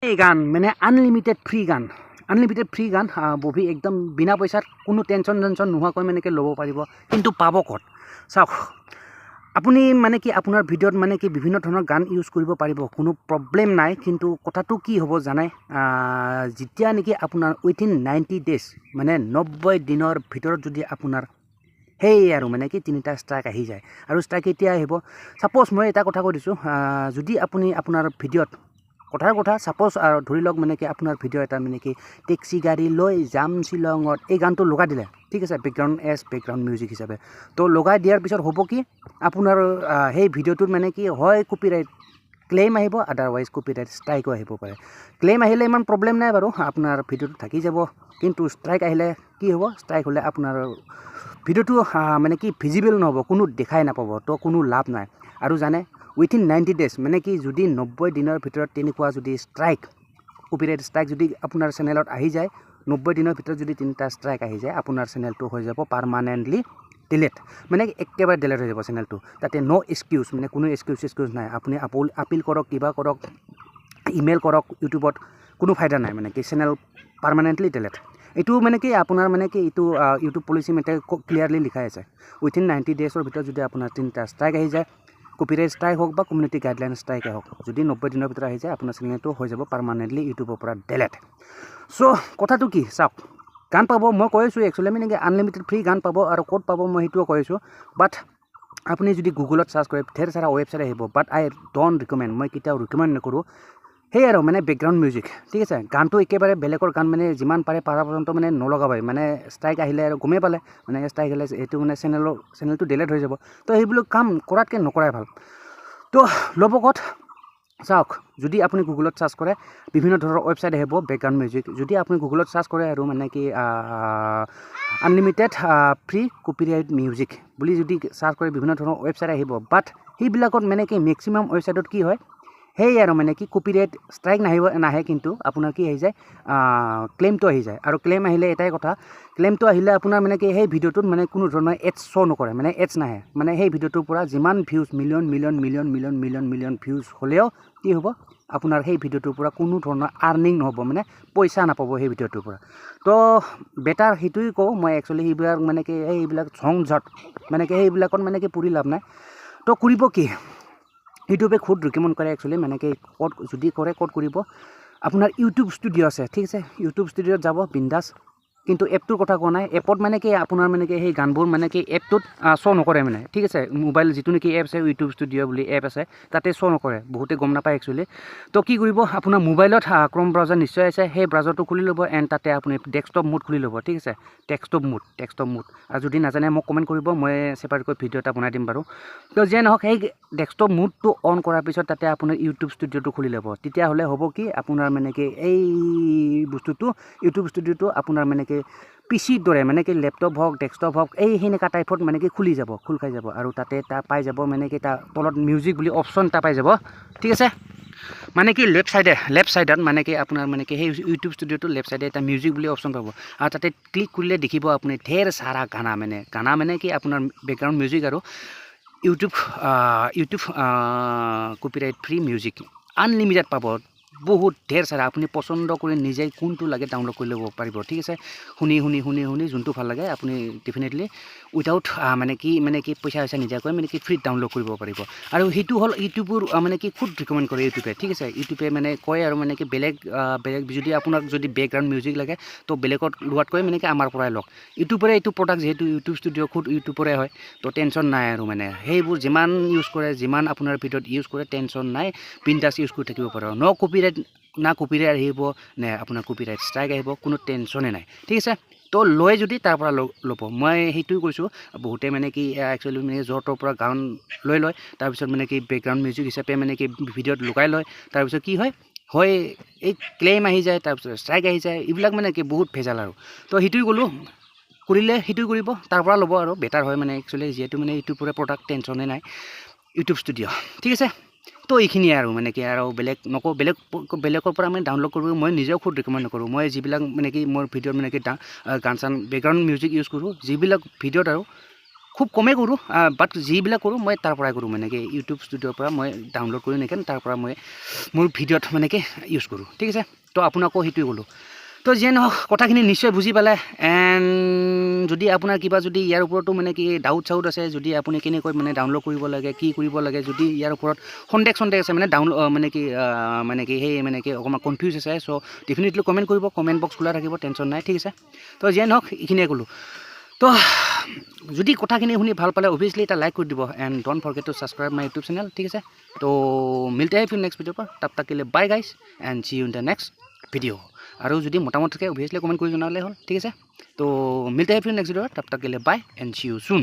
এই গান মানে আনলিমিটেড ফ্ৰী গান বহি একদম বিনা পইচাত কোনো টেনশ্যন নোহোৱাকৈ মানে কি ল'ব পাৰিব। কিন্তু পাব ক'ত চাওক, আপুনি মানে কি আপোনাৰ ভিডিঅ'ত মানে কি বিভিন্ন ধৰণৰ গান ইউজ কৰিব পাৰিব, কোনো প্ৰব্লেম নাই। কিন্তু কথাটো কি হ'ব জানে, যেতিয়া নেকি আপোনাৰ উইথিন 90 ডেজ মানে 90 দিনৰ ভিতৰত যদি আপোনাৰ সেই আৰু মানে কি তিনিটা ষ্ট্ৰাইক আহি যায়। আৰু ষ্ট্ৰাইক কেতিয়া আহিব, ছাপ'জ মই এটা কথা কৈ দিছোঁ, যদি আপুনি আপোনাৰ ভিডিঅ'ত কথাৰ কথা ছাপ'জ ধৰি লওক মানে কি আপোনাৰ ভিডিঅ' এটা মানে কি টেক্সি গাড়ী লৈ যাম শ্বিলঙত, এই গানটো লগাই দিলে, ঠিক আছে, বেকগ্ৰাউণ্ড মিউজিক হিচাপে। তো লগাই দিয়াৰ পিছত হ'ব কি, আপোনাৰ সেই ভিডিঅ'টোত মানে কি হয় কপিৰাইট ক্লেইম আহিব, আদাৰৱাইজ কপিৰাইট ষ্ট্ৰাইকো আহিব পাৰে। ক্লেইম আহিলে ইমান প্ৰব্লেম নাই বাৰু, আপোনাৰ ভিডিঅ'টো থাকি যাব। কিন্তু ষ্ট্ৰাইক আহিলে কি হ'ব, ষ্ট্ৰাইক হ'লে আপোনাৰ ভিডিঅ'টো মানে কি ভিজিবল নহ'ব, কোনো দেখাই নাপাব, তো কোনো লাভ নাই। আৰু জানে উইথিন 90 ডেজ মানে কি যদি 90 দিনৰ ভিতৰত তেনেকুৱা যদি কপিৰাইট ষ্ট্ৰাইক যদি আপোনাৰ চেনেলত আহি যায়, 90 দিনৰ ভিতৰত যদি তিনিটা ষ্ট্ৰাইক আহি যায়, আপোনাৰ চেনেলটো হৈ যাব পাৰমানেণ্টলি ডিলেট, মানে একেবাৰে ডিলেট হৈ যাব চেনেলটো। তাতে ন' এক্সকিউজ, মানে কোনো এক্সকিউজ নাই। আপুনি আপিল কৰক, কিবা কৰক, ইমেইল কৰক ইউটিউবত, কোনো ফাইদা নাই, মানে কি চেনেল পাৰমানেণ্টলি ডিলেট। এইটো মানে কি আপোনাৰ মানে কি এইটো ইউটিউব পলিচি মতে ক্লিয়াৰলি লিখাই আছে, উইথিন 90 ডেজৰ ভিতৰত যদি আপোনাৰ তিনিটা ষ্ট্ৰাইক আহি যায়, কপিৰাইট ষ্ট্ৰাইক হওক বা কমিউনিটি গাইডলাইন ষ্ট্ৰাইকে হওক, যদি 90 দিনৰ ভিতৰত আহি যায়, আপোনাৰ চেনেলটো হৈ যাব পাৰমানেণ্টলি ইউটিউবৰ পৰা ডিলেট। চ' কথাটো কি চাওক, গান পাব, মই কৈ আছোঁ একচুৱেলি মানে কি আনলিমিটেড ফ্ৰী গান পাব। আৰু ক'ত পাব মই সেইটোও কৈ আছোঁ। বাট আপুনি যদি গুগলত চাৰ্চ কৰে ঢেৰ সাৰা ৱেবছাইট আহিব, বাট আই ডোণ্ট ৰিকমেণ্ড, মই কেতিয়াও ৰিকমেণ্ড নকৰোঁ। সেই আৰু মানে বেকগ্ৰাউণ্ড মিউজিক, ঠিক আছে, গানটো একেবাৰে বেলেগৰ গান মানে যিমান পাৰে পাৰা পৰ্যন্ত মানে নলগাবাই। মানে ষ্ট্ৰাইক আহিলে আৰু গমেই পালে, মানে ষ্ট্ৰাইক আহিলে এইটো মানে চেনেলটো ডিলেট হৈ যাব। তো সেইবিলাক কাম কৰাতকৈ নকৰাই ভাল। তো ল'ব ক'ত চাওক, যদি আপুনি গুগলত চাৰ্চ কৰে বিভিন্ন ধৰণৰ ৱেবছাইট আহিব বেকগ্ৰাউণ্ড মিউজিক। যদি আপুনি গুগলত চাৰ্চ কৰে আৰু মানে কি আনলিমিটেড ফ্ৰী কপিৰাইট মিউজিক বুলি যদি চাৰ্চ কৰে, বিভিন্ন ধৰণৰ ৱেবছাইট আহিব। বাট সেইবিলাকত মানে কি মেক্সিমাম ৱেবছাইটত কি হয়, সেই আৰু মানে কি কপিৰাইট ষ্ট্ৰাইক নাহে, কিন্তু আপোনাৰ কি আহি যায়, ক্লেইমটো আহি যায়। আৰু ক্লেইম আহিলে এটাই কথা, ক্লেইমটো আহিলে আপোনাৰ মানে কি সেই ভিডিঅ'টোত মানে কোনো ধৰণৰ এডছ শ্ব' নকৰে, মানে এডছ নাহে। মানে সেই ভিডিঅ'টোৰ পৰা যিমান ভিউজ মিলিয়ন ভিউজ হ'লেও কি হ'ব, আপোনাৰ সেই ভিডিঅ'টোৰ পৰা কোনো ধৰণৰ আৰ্নিং নহ'ব, মানে পইচা নাপাব সেই ভিডিঅ'টোৰ পৰা। তো বেটাৰ সেইটোৱে কওঁ মই একচুৱেলি, সেইবিলাক মানে কি এইবিলাক ঝট মানে কি সেইবিলাকত মানে কি পৰি লাভ নাই। তো কৰিব কি, ইউটিউবে খুদ ৰিকমেণ্ড কৰে একচুৱেলি, মানে কি ক'ত যদি কৰে ক'ত কৰিব, আপোনাৰ ইউটিউব ষ্টুডিঅ' আছে, ঠিক আছে, ইউটিউব ষ্টুডিঅ'ত যাব বিন্দাছ। কিন্তু এপটোৰ কথা কোৱা নাই, এপত মানে কি আপোনাৰ মানে কি সেই গানবোৰ মানে কি এপটোত শ্ব' নকৰে মানে, ঠিক আছে, মোবাইল যিটো নেকি এপ আছে ইউটিউব ষ্টুডিঅ' বুলি এপ আছে, তাতে শ্ব' নকৰে, বহুতে গম নাপায় একচুৱেলি। তো কি কৰিব, আপোনাৰ মোবাইলত ক্ৰম ব্ৰাউজাৰ নিশ্চয় আছে, সেই ব্ৰাউজাৰটো খুলি ল'ব, এণ্ড তাতে আপুনি ডেস্কটপ মোড খুলি ল'ব, ঠিক আছে, ডেস্কটপ মোড। আৰু যদি নাজানে মোক কমেণ্ট কৰিব, মই ছেপাৰেটকৈ ভিডিঅ' এটা বনাই দিম বাৰু। তো যিয়ে নহওক, সেই ডেস্কটপ মোডটো অন কৰাৰ পিছত তাতে আপোনাৰ ইউটিউব ষ্টুডিঅ'টো খুলি ল'ব। তেতিয়াহ'লে হ'ব কি, আপোনাৰ মানে কি এই বস্তুটো ইউটিউব ষ্টুডিঅ'টো আপোনাৰ মানে কি পিচিৰ দৰে, মানে কি লেপটপ হওক ডেস্কটপ হওক, এই সেনেকুৱা টাইপত মানে কি খোল খাই যাব। আৰু তাতে পাই যাব মানে কি তাৰ তলত মিউজিক বুলি অপশ্যন এটা পাই যাব, ঠিক আছে। মানে কি লেফ্ট ছাইডত মানে কি আপোনাৰ মানে কি সেই ইউটিউব ষ্টুডিঅ'টো লেফ্ট ছাইডে এটা মিউজিক বুলি অপশ্যন পাব। আৰু তাতে ক্লিক কৰিলে দেখিব আপুনি ঢেৰ সাৰা গানা মানে কি আপোনাৰ বেকগ্ৰাউণ্ড মিউজিক আৰু YouTube copyright free music unlimited পাব, বহুত ঢেৰ সাৰা। আপুনি পচন্দ কৰি নিজে কোনটো লাগে ডাউনলোড কৰি ল'ব পাৰিব, ঠিক আছে। শুনি যোনটো ভাল লাগে আপুনি ডেফিনেটলি উইথাউট মানে কি পইচা নিদিয়াকৈ মানে কি ফ্ৰীত ডাউনলোড কৰিব পাৰিব। আৰু সেইটো হ'ল ইউটিউবৰ মানে কি খুব ৰিকমেণ্ড কৰে ইউটিউবে, ঠিক আছে। ইউটিউবে মানে কয় আৰু মানে কি বেলেগ যদি আপোনাক যদি বেকগ্ৰাউণ্ড মিউজিক লাগে, তো বেলেগত লোৱাতকৈ মানে কি আমাৰ পৰাই লওক। ইউটিউবৰে এইটো প্ৰডাক্ট, যিহেতু ইউটিউব ষ্টুডিঅ' খুদ ইউটিউবৰে হয়, তো টেনশ্যন নাই আৰু মানে সেইবোৰ যিমান ইউজ কৰে, যিমান আপোনাৰ ভিডিঅ'ত ইউজ কৰে, টেনশ্যন নাই, বিন্দাছ ইউজ কৰি থাকিব পাৰে। কপিৰাইট আহিব নে আপোনাৰ কপিৰাইট ষ্ট্ৰাইক আহিব, কোনো টেনশ্যনে নাই, ঠিক আছে। তো লয় যদি তাৰ পৰা ল'ব, মই সেইটোৱে কৈছোঁ। বহুতে মানে কি একচুৱেলি মানে য'ৰ ত'ৰ পৰা গান লয়, তাৰপিছত মানে কি বেকগ্ৰাউণ্ড মিউজিক হিচাপে মানে কি ভিডিঅ'ত লগাই লয়, তাৰপিছত কি হয় এই ক্লেইম আহি যায়, তাৰপিছত ষ্ট্ৰাইক আহি যায়, এইবিলাক মানে কি বহুত ভেজাল আৰু। তো সেইটোৱে ক'লোঁ, কৰিলে সেইটোৱে কৰিব, তাৰ পৰা ল'ব আৰু বেটাৰ হয় মানে একচুৱেলি, যিহেতু মানে ইউটিউবৰে প্ৰডাক্ট টেনশ্যনে নাই, ইউটিউব ষ্টুডিঅ', ঠিক আছে। তো এইখিনিয়ে আৰু মানে কি আৰু বেলেগৰ পৰা মানে ডাউনলোড কৰিব মই নিজেও খুব ৰিকমেণ্ড নকৰোঁ। মই যিবিলাক মানে কি মোৰ ভিডিঅ'ত মানে কি গান চান বেকগ্ৰাউণ্ড মিউজিক ইউজ কৰোঁ, যিবিলাক ভিডিঅ'ত আৰু খুব কমেই কৰোঁ বাট যিবিলাক কৰোঁ মই তাৰ পৰাই কৰোঁ মানে কি ইউটিউব ষ্টুডিঅ'ৰ পৰা মই ডাউনলোড কৰি নেকি তাৰ পৰা মই মোৰ ভিডিঅ'ত মানে কি ইউজ কৰোঁ ঠিক আছে তো আপোনাকো সেইটোৱে ক'লোঁ তো যিয়ে নহওক কথাখিনি নিশ্চয় বুজি পালে এণ্ড যদি আপোনাৰ কিবা যদি ইয়াৰ ওপৰতো মানে কি ডাউট চাউট আছে যদি আপুনি কেনেকৈ মানে ডাউনলোড কৰিব লাগে কি কৰিব লাগে যদি ইয়াৰ ওপৰত সন্দেহ আছে মানে কি সেই মানে কি অকণমান কনফিউজ আছে চ' ডেফিনেটলি কমেণ্ট কৰিব কমেণ্ট বক্স খোলা থাকিব টেনশ্যন নাই ঠিক আছে তো যিয়ে নহওক এইখিনিয়ে ক'লোঁ তো যদি কথাখিনি শুনি ভাল পালে অভিয়াছলি এটা লাইক কৰি দিব and don't forget two subscribe my YouTube channel ঠিক আছে তো মিলতে হে ফিৰ নেক্সট ভিডিঅ' পৰা তব তক के लिए বাই guys and C U in the next video' আৰু যদি মতামত থাকে অভিয়াছলি কমেণ্ট কৰি জনালে হ'ল ঠিক আছে তো মিলতে হে ফিৰ নেক্সট ভিডিঅ' তব তক के लिए বাই এণ্ড সি ইউ চুন